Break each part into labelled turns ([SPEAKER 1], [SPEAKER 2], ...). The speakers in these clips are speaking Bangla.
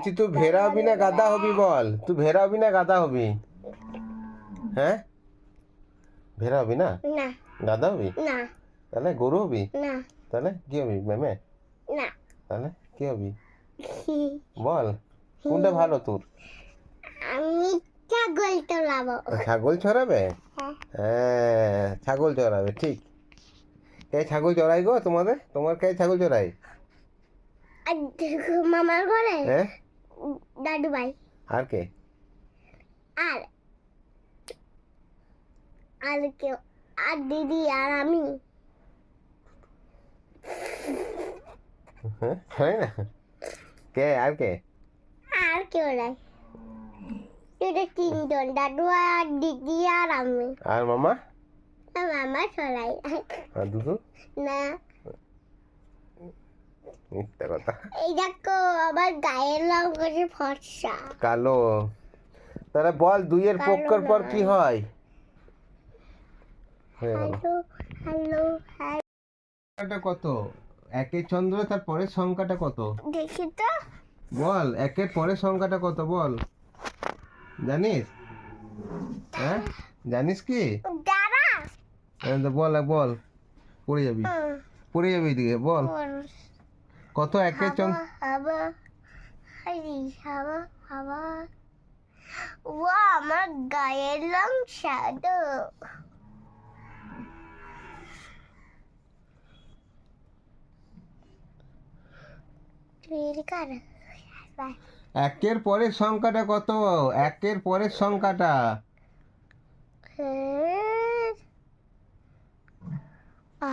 [SPEAKER 1] বলছি তুই ভেড়া হবি না গাধা হবি বল, তুই ভেড়া হবি না গাধা হবি? হ্যাঁ, ভেড়া হবি না?
[SPEAKER 2] না
[SPEAKER 1] গাধা হবি?
[SPEAKER 2] না
[SPEAKER 1] তাহলে গরু হবি?
[SPEAKER 2] না
[SPEAKER 1] তাহলে কি হবি? মেমে?
[SPEAKER 2] না
[SPEAKER 1] তাহলে কি হবি বল, কোনটা ভালো তোর?
[SPEAKER 2] আমি ছাগল চড়াবো।
[SPEAKER 1] ছাগল চড়াবে?
[SPEAKER 2] হ্যাঁ।
[SPEAKER 1] হ্যাঁ, ছাগল চড়াবে, ঠিক। কে ছাগল চড়াই গো তোমাদের? তোমার কে ছাগল চড়াই?
[SPEAKER 2] আর মামার ঘরে
[SPEAKER 1] হ্যাঁ,
[SPEAKER 2] দাদু ভাই
[SPEAKER 1] আর কে?
[SPEAKER 2] আর আর কেউ, আর দিদি আর আমি।
[SPEAKER 1] হ্যাঁ, হয় না? কে আর কে?
[SPEAKER 2] আর কেউ নাই, শুধু তিনজন, দাদু আর দিদি আর আমি।
[SPEAKER 1] আর মামা?
[SPEAKER 2] আর মামা চড়াই
[SPEAKER 1] আর দুদু?
[SPEAKER 2] না।
[SPEAKER 1] মিথ্যা কথা।
[SPEAKER 2] এই দেখো আমার গায়ের রং হচ্ছে ফর্সা।
[SPEAKER 1] কালো। তাহলে বল, দুইয়ের
[SPEAKER 2] কালো
[SPEAKER 1] পক্ষের পর কি
[SPEAKER 2] নয়।
[SPEAKER 1] হয়? হয়ে গেল।
[SPEAKER 2] হ্যালো হ্যালো হ্যাঁ,
[SPEAKER 1] সংখ্যাটা কত? একের চন্দ্র, তার পরের সংখ্যাটা কত?
[SPEAKER 2] দেখি তো।
[SPEAKER 1] বল, একের পরের সংখ্যাটা কত বল? জানিস? হ্যাঁ, জানিস কি?
[SPEAKER 2] দাঁড়া।
[SPEAKER 1] হ্যাঁ, তো বল বল, পড়ে যাবি, পড়ে যাবি এদিকে বল। কত একের চন্দ্র?
[SPEAKER 2] হাওয়া হারি হাওয়া হাওয়া। ও আমার গায়ের রং সাদা।
[SPEAKER 1] একের পরের সংখ্যাটা কত? একের পরের সংখ্যাটা।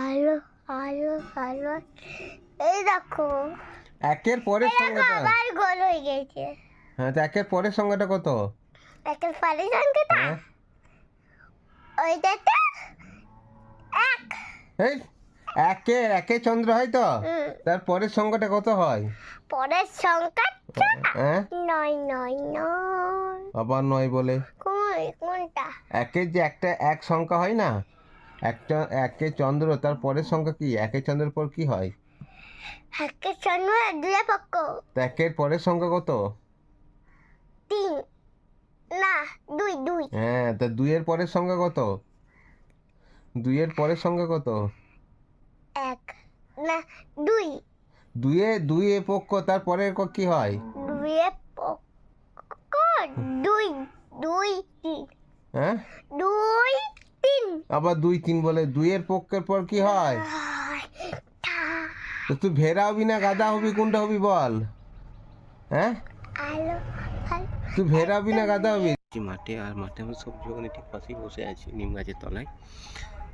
[SPEAKER 2] আলো আলো আলো, এই দেখো
[SPEAKER 1] একের পরের সংখ্যাটা।
[SPEAKER 2] আবার গোল হয়ে গেছে।
[SPEAKER 1] হ্যাঁ, তো একের পরের সংখ্যাটা কত?
[SPEAKER 2] একের পরে সংখ্যাটা
[SPEAKER 1] হ্যাঁ,
[SPEAKER 2] ওইটাতে এক।
[SPEAKER 1] এই একে চন্দ্র হয় তো, তার পরের সংখ্যাটা কত হয়?
[SPEAKER 2] পরের সংখ্যাটা
[SPEAKER 1] হ্যাঁ,
[SPEAKER 2] নয় নয় নয়।
[SPEAKER 1] আবার নয় বলে?
[SPEAKER 2] কোনটা?
[SPEAKER 1] একের যে একটা এক সংখ্যা হয় না, একটা একে চন্দ্র, তার পরের সংখ্যা কি? একে চন্দ্রের পর কি হয়?
[SPEAKER 2] একের জন্ম দুই পক্ষ।
[SPEAKER 1] তো একের পরের সংখ্যা কত?
[SPEAKER 2] তিন, না দুই দুই।
[SPEAKER 1] হ্যাঁ, তা দুইয়ের পরের সংখ্যা কত? দুইয়ের পরের সংখ্যা কত?
[SPEAKER 2] এক, না দুই।
[SPEAKER 1] দুইয়ে পক্ষ, তার পরের কি হয়?
[SPEAKER 2] দুই পক্ষ দুই দুই তিন।
[SPEAKER 1] হ্যাঁ,
[SPEAKER 2] দুই তিন।
[SPEAKER 1] আবার দুই তিন বলে? দুইয়ের পক্ষের পর কি হয়? তো তুই ভেড়া হবি না গাধা হবি, কোনটা হবি বল? হ্যাঁ,
[SPEAKER 2] আলো
[SPEAKER 1] তুই ভেড়া হবি না গাধা হবি?
[SPEAKER 3] মাঠে, আর মাঠে আমরা সবজি বাগানে ঠিক পাশেই বসে আছি নিম গাছের তলায়।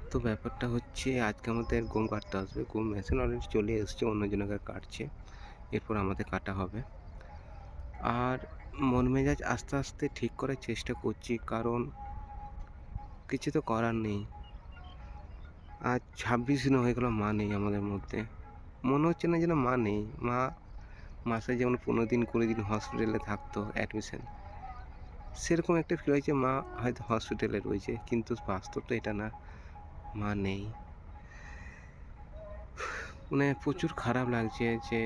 [SPEAKER 3] তো ব্যাপারটা হচ্ছে, আজকে আমাদের গম কাটতে আসবে। গম মেশিন অলরেডি চলে এসছে, অন্যজনকে কাটছে, এরপর আমাদের কাটা হবে। আর মন মেজাজ আস্তে আস্তে ঠিক করার চেষ্টা করছি, কারণ কিছু তো করার নেই। আজ 26 দিন হয়ে গেল মা নেই আমাদের মধ্যে। মনে হচ্ছে না যেন মা নেই। মা মাসে যেমন 15 দিন 20 দিন হসপিটালে থাকতো অ্যাডমিশন, সেরকম একটা ফিল হয়েছে মা হয়তো হসপিটালে রয়েছে, কিন্তু বাস্তবটা এটা না, মা নেই। মানে প্রচুর খারাপ লাগছে যে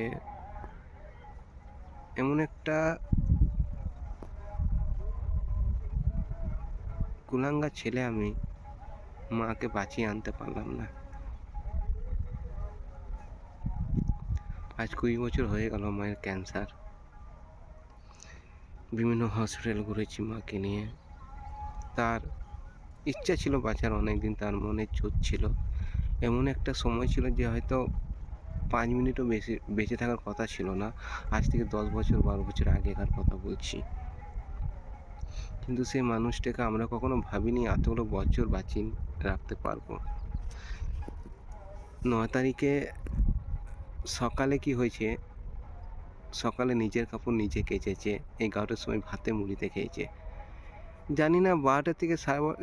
[SPEAKER 3] এমন একটা কুলাঙ্গা ছেলে আমি, মাকে বাঁচিয়ে আনতে পারলাম না। আজ 20 বছর হয়ে গেল মায়ের ক্যান্সার। বিভিন্ন হসপিটাল ঘুরেছি মাকে নিয়ে। তার ইচ্ছা ছিল বাঁচার অনেকদিন, তার মনে জোর ছিল। এমন একটা সময় ছিল যে হয়তো 5 মিনিটও বেশি বেঁচে থাকার কথা ছিল না। আজ থেকে 10 বছর 12 বছর আগেকার কথা বলছি। কিন্তু সেই মানুষটাকে আমরা কখনো ভাবিনি এতগুলো বছর বাঁচিয়ে রাখতে পারবো। 9 তারিখে সকালে কি হয়েছে, সকালে নিজের কাপড় নিজে কেচেছে, 11টার সময় ভাতে মুড়িতে খেয়েছে। জানি না 12টা থেকে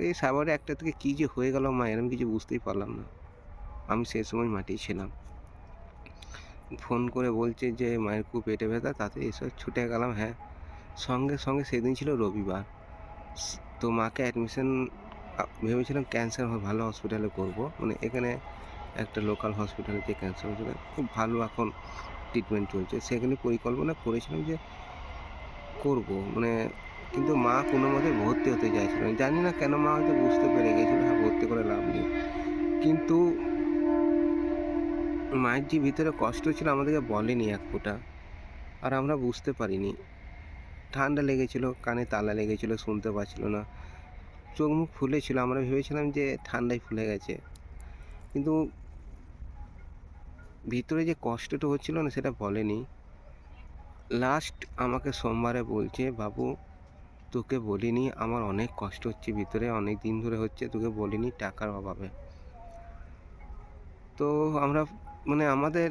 [SPEAKER 3] এই 1:30 থেকে কী যে হয়ে গেল মায়ের, আমি কিছু বুঝতেই পারলাম না। আমি সেই সময় মাঠেই ছিলাম। ফোন করে বলছে যে মায়ের খুব পেটে ব্যথা, তাতে এসব ছুটে গেলাম। হ্যাঁ, সঙ্গে সঙ্গে সেদিন ছিল রবিবার। তো মাকে অ্যাডমিশন ভেবেছিলাম ক্যান্সার ভালো হসপিটালে করব, মানে এখানে একটা লোকাল হসপিটালে যে ক্যান্সার হসপিটাল খুব ভালো এখন ট্রিটমেন্ট চলছে, সেখানে পরিকল্পনা করেছিলাম যে করব মানে, কিন্তু মা কোনো মতে ভর্তি হতে চাইছিল না। জানি না কেন, মা হয়তো বুঝতে পেরে গেছিল হ্যাঁ ভর্তি করে লাভ নেই। কিন্তু মায়ের যে ভিতরে কষ্ট ছিল আমাদেরকে বলেনি এক ফোঁটা, আর আমরা বুঝতে পারিনি। ঠান্ডা লেগেছিল, কানে তালা লেগেছিল, শুনতে পাচ্ছিল না, চোখ মুখ ফুলেছিল। আমরা ভেবেছিলাম যে ঠান্ডায় ফুলে গেছে, কিন্তু ভিতরে যে কষ্টটা হচ্ছিল না সেটা বলেনি। লাস্ট আমাকে সোমবারে বলছে, বাবু তোকে বলিনি, আমার অনেক কষ্ট হচ্ছে ভিতরে, অনেক দিন ধরে হচ্ছে, তোকে বলিনি টাকার অভাবে। তো আমরা মানে আমাদের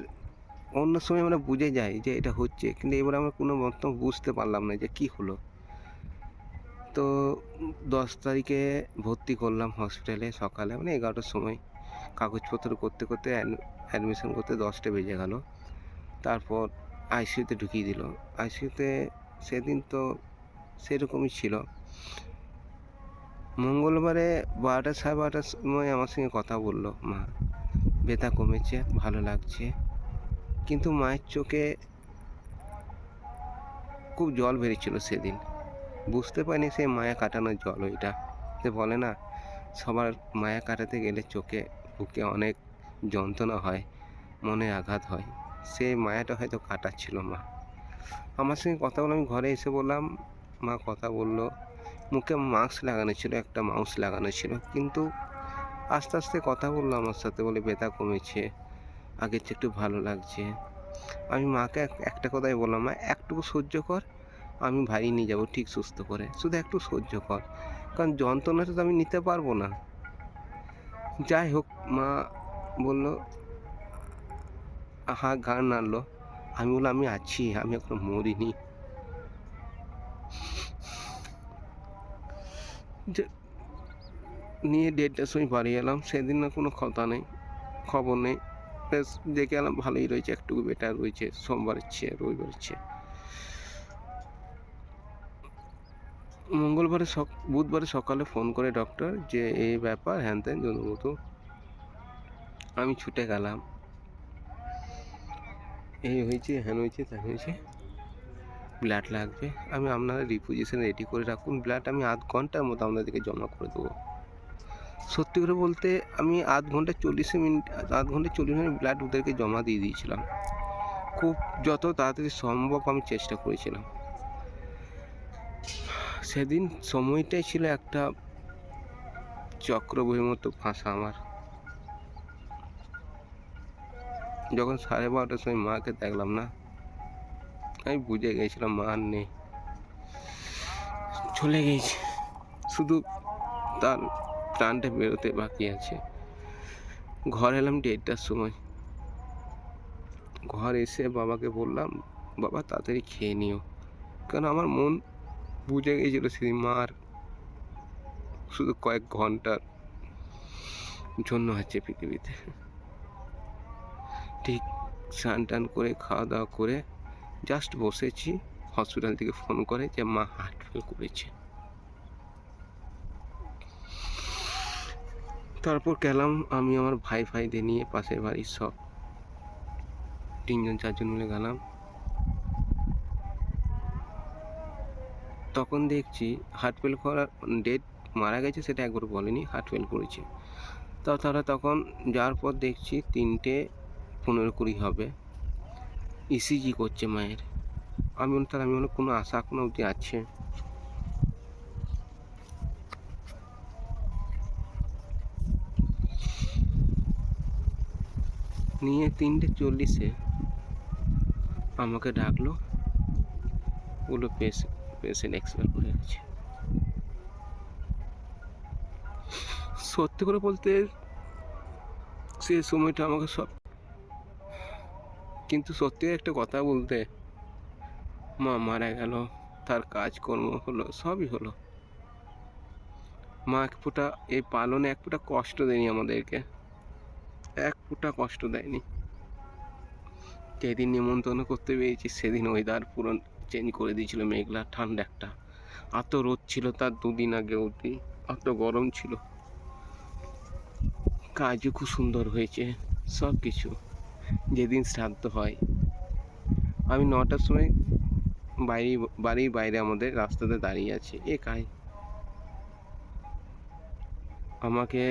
[SPEAKER 3] অন্য সময় আমরা বুঝে যাই যে এটা হচ্ছে, কিন্তু এবার আমরা কোনো মতো বুঝতে পারলাম না যে কি হলো। তো 10 তারিখে ভর্তি করলাম হসপিটালে সকালে, মানে 11টার সময়। কাগজপত্র করতে করতে অ্যাডমিশন করতে 10টা বেজে গেল। তারপর আইসিইউতে ঢুকিয়ে দিল। আইসিইউতে সেদিন তো সেরকমই ছিল। মঙ্গলবারে 12টা সাড়ে 12টার সময় আমার সঙ্গে কথা বললো মা, ব্যথা কমেছে, ভালো লাগছে। কিন্তু মায়ের চোখে খুব জল বেরিয়েছিল সেদিন। বুঝতে পারিনি সে মায়া কাটানোর জল ওইটা। সে বলে না, সবার মায়া কাটাতে গেলে চোখে বুকে অনেক যন্ত্রণা হয়, মনে আঘাত হয়। সেই মায়াটা হয়তো কাটাচ্ছিল মা। আমার সঙ্গে কথা বলে আমি ঘরে এসে বললাম, মা কথা বললো। মুখে মাস্ক লাগানো ছিল, একটা মাউস লাগানো ছিল, কিন্তু আস্তে আস্তে কথা বললো আমার সাথে, বলে ব্যথা কমেছে, আগের চেয়ে একটু ভালো লাগছে। আমি মাকে একটা কথাই বললাম, মা একটুকু সহ্য কর, আমি বাড়ি নিয়ে যাবো ঠিক সুস্থ করে, শুধু একটু সহ্য কর, কারণ যন্ত্রণাটা তো আমি নিতে পারবো না। যাই হোক, মা বললো, ঘাড় নাড়লো। আমি বললাম, আমি আছি, আমি এখনো মরিনি। যে নিয়ে 1:30টার সময় বাড়ি এলাম। সেদিন না কোনো কথা নেই, খবর নেই, বেশ দেখে এলাম ভালোই রয়েছে, একটু বেটার রয়েছে সোমবারের চেয়ে, রবিবারের চেয়ে। বুধবারে সকালে ফোন করে ডক্টর যে এই ব্যাপার হ্যান ত্যান মতো। আমি ছুটে গেলাম, এই হয়েছে, হ্যান হয়েছে, ত্যান হয়েছে, ব্লাড লাগবে। আমি আপনারা রিপোজিশন রেডি করে রাখুন, ব্লাড আমি আধ ঘন্টার মতো আপনাদেরকে জমা করে দেবো। সত্যি করে বলতে আমি আধ ঘন্টা 40 মিনিট ব্লাড ওদেরকে জমা দিয়ে দিয়েছিলাম। খুব যত তাড়াতাড়ি সম্ভব আমি চেষ্টা করেছিলাম। সেদিন সময়টাই ছিল একটা চক্রবহির মতো ফাঁসা আমার। যখন 12:30টার সময় মাকে দেখলাম না, আমি বুঝে গেছিলাম মা আর নেই, চলে গেছে, শুধু তার প্রাণটা বেরোতে বাকি আছে। ঘর এলাম 1:30টার সময়। ঘর এসে বাবাকে বললাম, বাবা তাড়াতাড়ি খেয়ে নিও, কারণ আমার মন বুঝে গেছিলো সেদিন মার শুধু কয়েক ঘন্টার জন্য আছে পৃথিবীতে। ঠিক স্নান টান করে খাওয়া দাওয়া করে জাস্ট বসেছি, হসপিটাল থেকে ফোন করে যে মা হার্ট ফেল করেছে। তারপর গেলাম আমি আমার ভাইদের নিয়ে, পাশের বাড়ির সব 3জন 4জন মিলে গেলাম। তখন দেখছি হার্ট ফেল করার ডেট, মারা গেছে সেটা একবার বলেনি, হার্ট ফেল করেছে। তারা তখন যাওয়ার পর দেখছি 3:15-20 হবে, ইসিজি করছে মায়ের। আমি বললাম কোনো আশা এখনো অবধি আছে। নিয়ে 3:40-এ আমাকে ডাকলো, বললো পেশেন্ট এক্সপায়ার করে গেছে। সত্যি করে বলতে সে সময়টা আমাকে সব, কিন্তু সত্যি একটা কথা বলতে, মা মারা গেল, তার কাজকর্ম হলো, সবই হলো, মা এক ফোঁটা এই পালনে এক ফোঁটা কষ্ট দেয়নি আমাদেরকে, এক ফোঁটা কষ্ট দেয়নি। যেদিন নিমন্ত্রণ করতে পেরেছি সেদিন ওয়েদার পুরো চেঞ্জ করে দিয়েছিল, মেঘলা ঠান্ডা একটা, এত রোদ ছিল তার 2 দিন আগে অবধি, এত গরম ছিল। কাজও খুব সুন্দর হয়েছে, সব কিছু। যেদিন শ্রাদ্ধ হয় আমি 9টার সময় বাড়ির বাইরে আমাদের রাস্তাতে দাঁড়িয়ে আছে। একাই আমাকে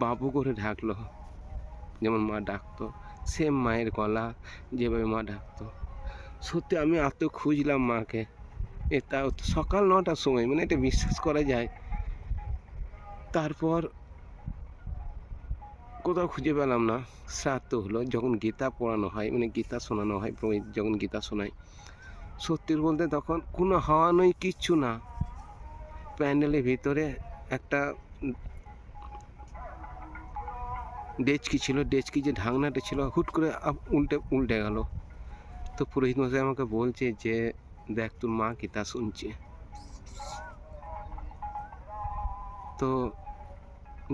[SPEAKER 3] বাবু করে ডাকলো, যেমন মা ডাকতো, সেম মায়ের গলা যেভাবে মা ডাকতো। সত্যি আমি এত খুঁজলাম মাকে, তাও সকাল 9টার সময়, মানে এটা বিশ্বাস করা যায়। তারপর কোথাও খুঁজে পেলাম না। শ্রাদ্ধ হলো, যখন গীতা পড়ানো হয়, মানে গীতা শোনানো হয়, পুরোহিত যখন গীতা শোনায়, সত্যি বলতে তখন কোনো হাওয়া নেই, কিচ্ছু না। প্যান্ডেলের ভিতরে একটা ডেচকি ছিল, ডেচকি যে ঢাকনাটা ছিল হুট করে উল্টে গেল। তো পুরোহিত মশাই আমাকে বলছে যে দেখ তোর মা গীতা শুনছে। তো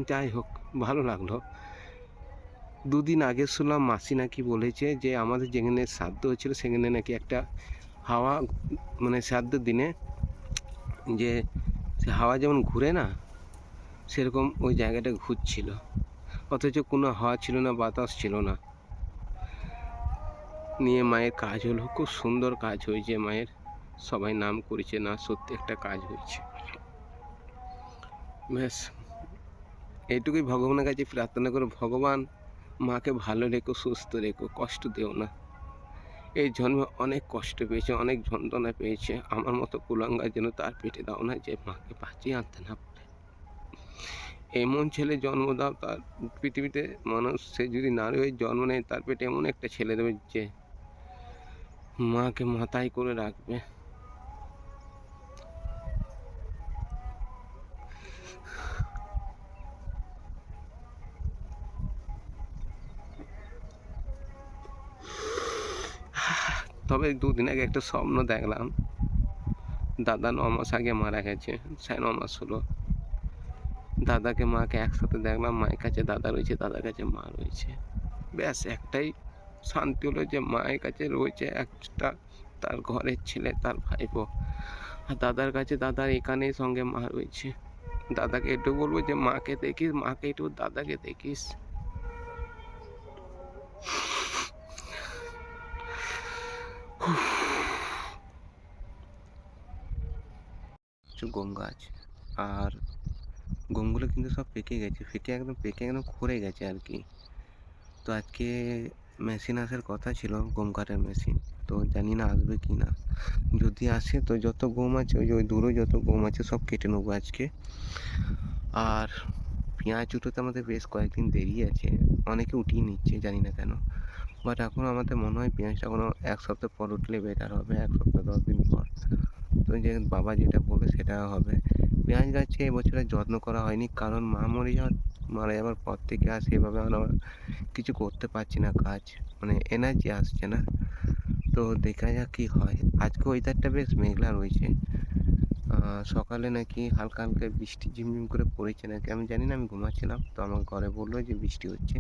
[SPEAKER 3] যাই হোক, ভালো লাগলো। 2 দিন আগে শুনলাম মাসি নাকি বলেছে যে আমাদের যেখানে শ্রাদ্ধ হচ্ছিল সেখানে নাকি একটা হাওয়া, মানে শ্রাদ্ধের দিনে যে সে হাওয়া যেমন ঘুরে না, সেরকম ওই জায়গাটা ঘুরছিল, অথচ কোনো হাওয়া ছিল না, বাতাস ছিল না। নিয়ে মায়ের কাজ হলো, খুব সুন্দর কাজ হয়েছে মায়ের, সবাই নাম করেছে, না সত্যি একটা কাজ হয়েছে। ব্যাস এইটুকুই ভগবানের কাছে প্রার্থনা করো, ভগবান মাকে ভালো রেখো, সুস্থ রেখো, কষ্ট দিও না। এই জন্মে অনেক কষ্ট পেয়েছে, অনেক যন্ত্রণা পেয়েছে, আমার মতো কুলাঙ্গার যেন তার পেটে দাও না, যে মাকে বাঁচিয়ে আনতে না পারে। এমন ছেলে জন্ম দাও, তার পৃথিবীতে মানুষ, সে যদি নারী হয়ে জন্ম নেয়, তার পেটে এমন একটা ছেলে দেবে যে মাকে মাথায় করে রাখবে। তবে 2 দিন আগে একটা স্বপ্ন দেখলাম, দাদা 9 মাস আগে মারা গেছে, 9.5 মাস হলো। দাদাকে মাকে একসাথে দেখলাম, মায়ের কাছে দাদা রয়েছে, দাদার কাছে মা রয়েছে। ব্যাস একটাই শান্তি হলো যে মায়ের কাছে রয়েছে একটা তার ঘরের ছেলে, তার ভাইপো, আর দাদার কাছে দাদার এখানেই সঙ্গে মা রয়েছে। দাদাকে একটু বলবো যে মাকে দেখিস, মাকে একটু দাদাকে দেখিস। গম গাছ, আর গমগুলো কিন্তু সব পেকে গেছে, পেকে একদম খরে গেছে আর কি। তো আজকে মেশিন আসার কথা ছিল, গম কাটার মেশিন, তো জানি না আসবে কি না। যদি আসে তো যত গম আছে, ওই দূরে যত গম আছে সব কেটে নেবো আজকে। আর পেঁয়াজ উঠোতে আমাদের বেশ কয়েকদিন দেরি আছে, অনেকে উঠিয়ে নিচ্ছে, জানি না কেন। বাট এখন আমাদের মনে হয় পেঁয়াজটা কোনো 1 সপ্তাহ পর উঠলে বেটার হবে, 1 সপ্তাহ 10 দিন পর। তো যে বাবা যেটা বলবে সেটা হবে। পেঁয়াজ গাছে এবছরে যত্ন করা হয়নি, কারণ মারা যাওয়ার পর থেকে আর সেভাবে আমরা কিছু করতে পারছি না কাজ, মানে এনার্জি আসছে না। তো দেখা যাক কি হয়। আজকে ওয়েদারটা বেশ মেঘলা রয়েছে, সকালে নাকি হালকা হালকা বৃষ্টি ঝিমঝিম করে পড়েছে নাকি, আমি জানি না, আমি ঘুমাচ্ছিলাম, তো আমার ঘরে বললো যে বৃষ্টি হচ্ছে।